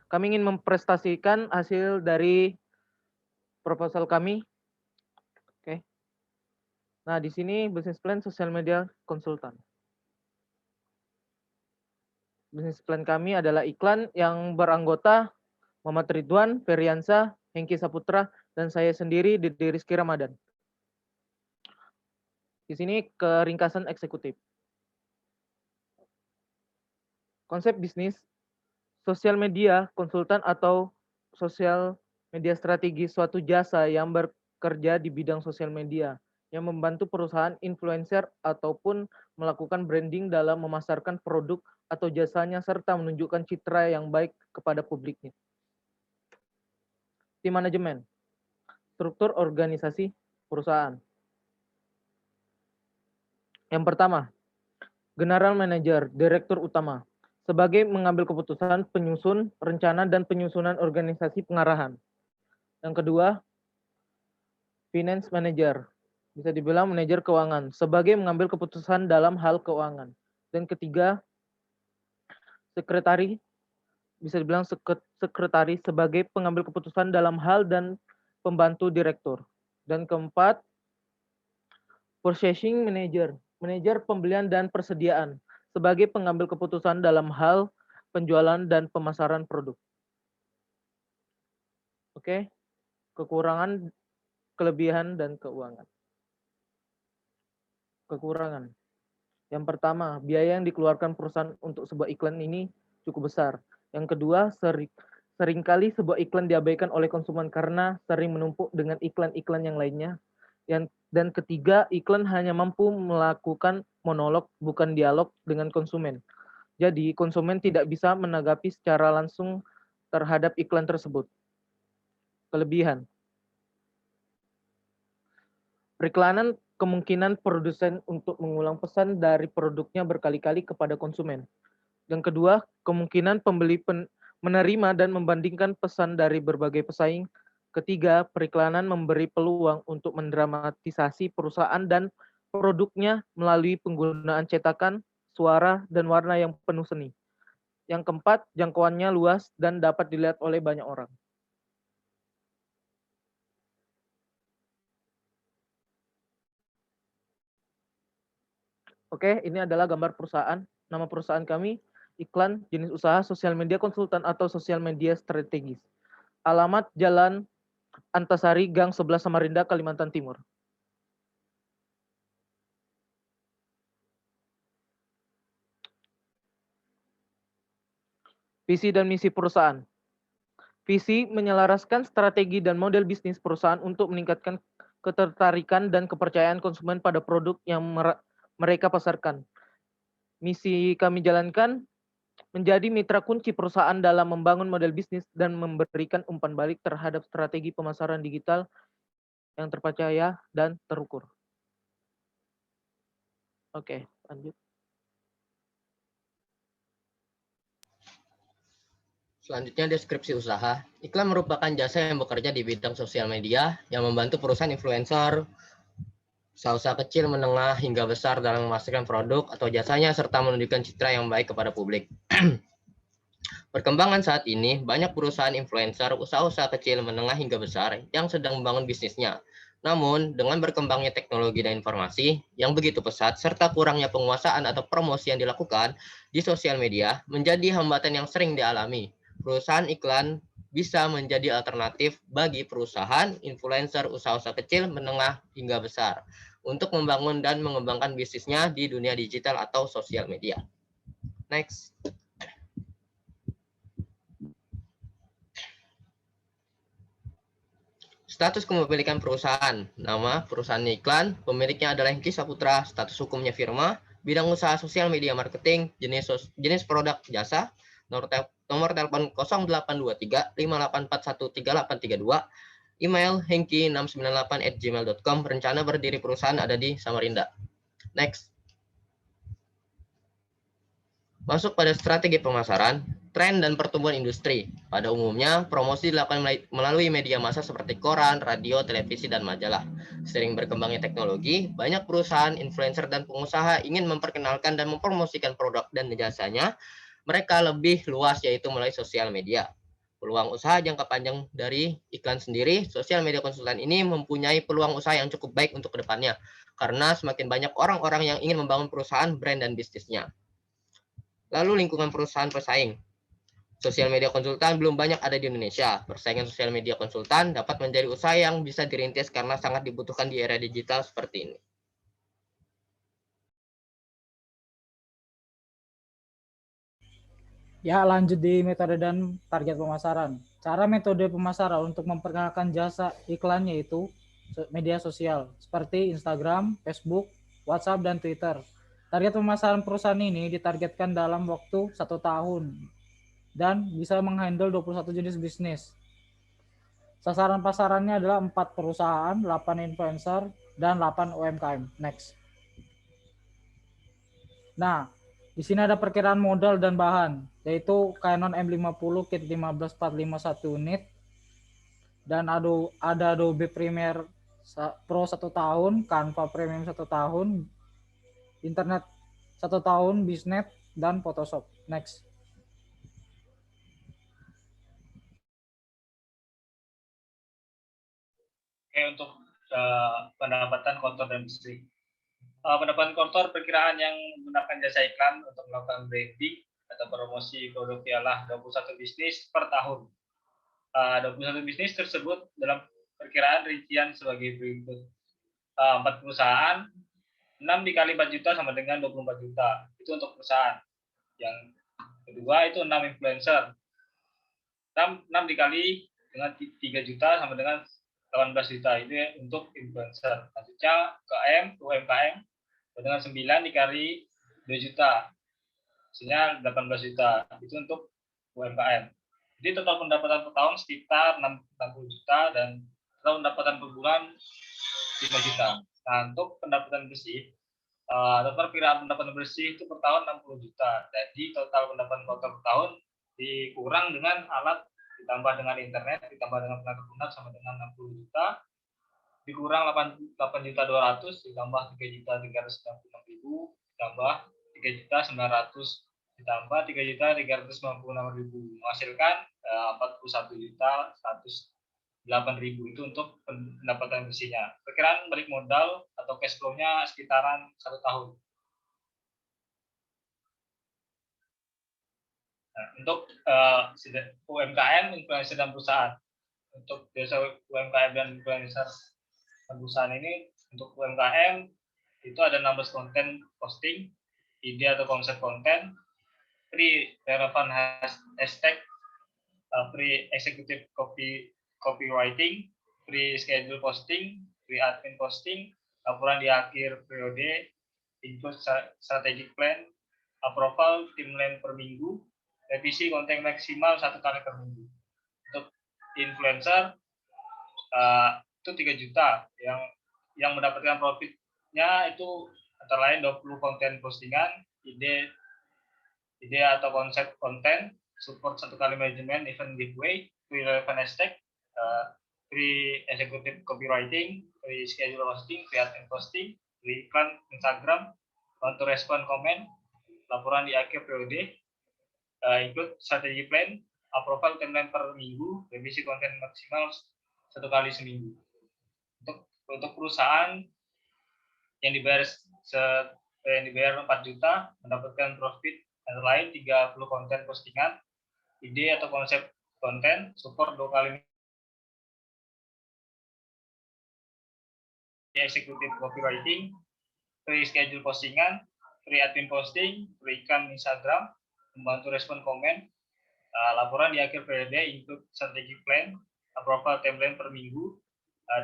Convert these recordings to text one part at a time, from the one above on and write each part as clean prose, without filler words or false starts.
Kami ingin mempresentasikan hasil dari proposal kami. Oke. Nah, di sini business plan sosial media konsultan. Business plan kami adalah iklan yang beranggota Muhammad Ridwan, Feriansa, Hengki Saputra, dan saya sendiri, Dede Rizky Ramadan. Di sini keringkasan eksekutif. Konsep bisnis, sosial media konsultan atau sosial media strategi suatu jasa yang bekerja di bidang sosial media yang membantu perusahaan influencer ataupun melakukan branding dalam memasarkan produk atau jasanya serta menunjukkan citra yang baik kepada publiknya. Tim manajemen, struktur organisasi perusahaan. Yang pertama, General Manager, Direktur Utama, sebagai mengambil keputusan, penyusun, rencana, dan penyusunan organisasi pengarahan. Yang kedua, Finance Manager, bisa dibilang manajer keuangan, sebagai mengambil keputusan dalam hal keuangan. Dan ketiga, Sekretari, bisa dibilang sekretaris sebagai pengambil keputusan dalam hal dan pembantu direktur. Dan keempat, Purchasing Manager, manajer pembelian dan persediaan, sebagai pengambil keputusan dalam hal penjualan dan pemasaran produk. Oke, kekurangan, kelebihan, dan keuangan. Kekurangan. Yang pertama, biaya yang dikeluarkan perusahaan untuk sebuah iklan ini cukup besar. Yang kedua, seringkali sebuah iklan diabaikan oleh konsumen karena sering menumpuk dengan iklan-iklan yang lainnya. Dan ketiga, iklan hanya mampu melakukan monolog, bukan dialog dengan konsumen. Jadi, konsumen tidak bisa menanggapi secara langsung terhadap iklan tersebut. Kelebihan. Periklanan kemungkinan produsen untuk mengulang pesan dari produknya berkali-kali kepada konsumen. Yang kedua, kemungkinan pembeli menerima dan membandingkan pesan dari berbagai pesaing. Ketiga, periklanan memberi peluang untuk mendramatisasi perusahaan dan produknya melalui penggunaan cetakan, suara, dan warna yang penuh seni. Yang keempat, jangkauannya luas dan dapat dilihat oleh banyak orang. Oke, ini adalah gambar perusahaan. Nama perusahaan kami, iklan, jenis usaha, sosial media konsultan atau sosial media strategis. Alamat Jalan Antasari, Gang 11 Samarinda, Kalimantan Timur. Visi dan misi perusahaan. Visi menyelaraskan strategi dan model bisnis perusahaan untuk meningkatkan ketertarikan dan kepercayaan konsumen pada produk yang mereka pasarkan. Misi kami jalankan menjadi mitra kunci perusahaan dalam membangun model bisnis dan memberikan umpan balik terhadap strategi pemasaran digital yang terpercaya dan terukur. Oke, lanjut. Selanjutnya deskripsi usaha. Iklan merupakan jasa yang bekerja di bidang sosial media yang membantu perusahaan influencer, usaha kecil, menengah, hingga besar dalam memasarkan produk atau jasanya serta menunjukkan citra yang baik kepada publik. Perkembangan saat ini, banyak perusahaan influencer, usaha-usaha kecil, menengah, hingga besar yang sedang membangun bisnisnya. Namun, dengan berkembangnya teknologi dan informasi yang begitu pesat, serta kurangnya penguasaan atau promosi yang dilakukan di sosial media, menjadi hambatan yang sering dialami. Perusahaan iklan bisa menjadi alternatif bagi perusahaan, influencer, usaha-usaha kecil, menengah, hingga besar untuk membangun dan mengembangkan bisnisnya di dunia digital atau sosial media. Next. Status kepemilikan perusahaan. Nama perusahaan iklan, pemiliknya adalah Hengki Saputra, status hukumnya firma, bidang usaha sosial media marketing, jenis produk jasa, nomor telepon 0823 5841 3832, email hengki698@gmail.com, rencana berdiri perusahaan ada di Samarinda. Next. Masuk pada strategi pemasaran, tren dan pertumbuhan industri. Pada umumnya, promosi dilakukan melalui media massa seperti koran, radio, televisi, dan majalah. Sering berkembangnya teknologi, banyak perusahaan, influencer, dan pengusaha ingin memperkenalkan dan mempromosikan produk dan jasanya mereka lebih luas, yaitu melalui sosial media. Peluang usaha jangka panjang dari iklan sendiri, sosial media konsultan ini mempunyai peluang usaha yang cukup baik untuk kedepannya, karena semakin banyak orang-orang yang ingin membangun perusahaan, brand, dan bisnisnya. Lalu lingkungan perusahaan pesaing. Sosial media konsultan belum banyak ada di Indonesia. Persaingan sosial media konsultan dapat menjadi usaha yang bisa dirintis karena sangat dibutuhkan di era digital seperti ini. Ya, lanjut di metode dan target pemasaran. Cara metode pemasaran untuk memperkenalkan jasa iklannya itu media sosial seperti Instagram, Facebook, WhatsApp, dan Twitter. Target pemasaran perusahaan ini ditargetkan dalam waktu 1 tahun dan bisa menghandle 21 jenis bisnis. Sasaran pasarannya adalah 4 perusahaan, 8 influencer, dan 8 UMKM. Next. Nah, di sini ada perkiraan modal dan bahan, yaitu Canon M50 kit 15451 unit, dan ada Adobe Premiere Pro 1 tahun, Canva Premium 1 tahun, Internet 1 tahun, Biznet, dan Photoshop. Next. Oke, untuk pendapatan kotor dan bersih. Pendapatan kotor perkiraan yang menggunakan jasa iklan untuk melakukan branding atau promosi produk ialah 21 bisnis per tahun. 21 bisnis tersebut dalam perkiraan rincian sebagai berikut. 4 perusahaan, 6 dikali 4 juta sama dengan 24 juta. Itu untuk perusahaan. Yang kedua itu 6 influencer. 6 dikali dengan 3 juta sama dengan 18 juta. Ini untuk influencer. Selanjutnya UMKM dengan 9 dikali 2 juta. Hasilnya 18 juta. Itu untuk UMKM. Jadi total pendapatan per tahun sekitar 60 juta dan total pendapatan per bulan 5 juta. Nah, untuk pendapatan bersih, total perkiraan pendapatan bersih itu per tahun 60 juta. Jadi total pendapatan kotor per tahun dikurang dengan alat, ditambah dengan internet, ditambah dengan tenaga lunak sama dengan 60 juta, dikurang 8 juta 200, ditambah 3 juta 396 ribu, ditambah 3 juta 900, ditambah 3 juta 396 ribu, menghasilkan 41 juta 108 ribu. Itu untuk pendapatan bersihnya. Perkiraan balik modal atau cash flow-nya sekitaran 1 tahun. Nah, untuk UMKM, influencer, dan perusahaan. Untuk jasa UMKM dan influencer dan perusahaan ini, untuk UMKM itu ada 16 konten posting, ide atau konsep konten, free relevant hashtag, free executive copywriting, free schedule posting, free admin posting, laporan di akhir periode, include strategic plan, approval timeline per minggu, revisi konten maksimal 1 kali per minggu. Untuk influencer itu 3 juta yang mendapatkan profitnya itu antara lain 20 konten postingan, ide atau konsep konten, support 1 kali manajemen, event giveaway, free relevant hashtag, free executive copywriting, free schedule posting, free admin posting, free iklan Instagram, bantu respon komen, laporan di akhir periode, include strategy plan, approval timeline per minggu, revisi konten maksimal 1 kali seminggu. Untuk perusahaan yang dibayar 4 juta mendapatkan profit antara lain 30 konten postingan, ide atau konsep konten, support 2 kali executive copywriting, free schedule postingan, free admin posting, free iklan Instagram, membantu respon komen, laporan di akhir periode, include strategic plan, approval timeline per minggu,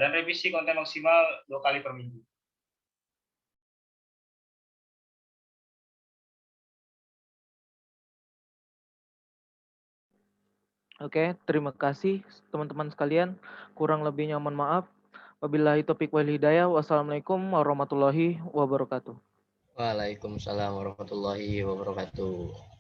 dan revisi konten maksimal 2 kali per minggu. Oke, terima kasih teman-teman sekalian. Kurang lebihnya mohon maaf. Wabillahi taufiq wal hidayah. Wassalamualaikum warahmatullahi wabarakatuh. Waalaikumsalam warahmatullahi wabarakatuh.